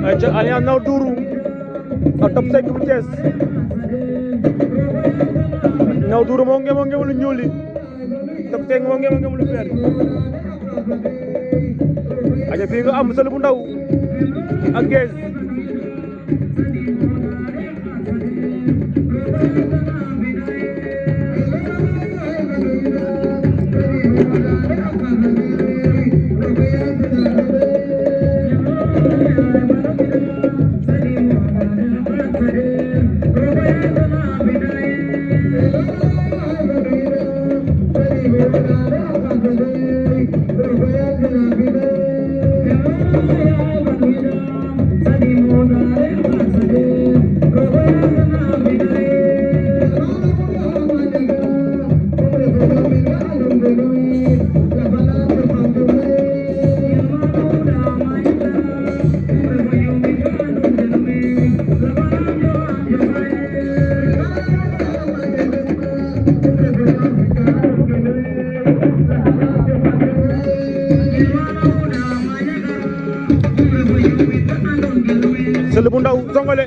ayca Alliance Ndaw Dourou a top 5 bu Thiès Ndaw Dourou moo ngeemo lu ñuul li top 5 moo ngeemo lu vert aja fii nga am Sele bu Ndaw ak Guez Sele bu Ndaw Songole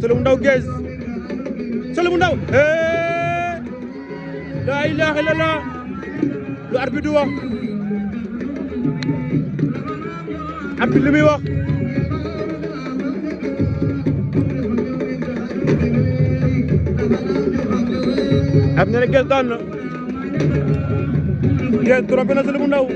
Sele bu Ndaw Guez Sele bu Ndaw la ilaha illallah lu arbitre wax arbitre li muy wax am na ne Guez daan na Guez trompé na Sele bu Ndaw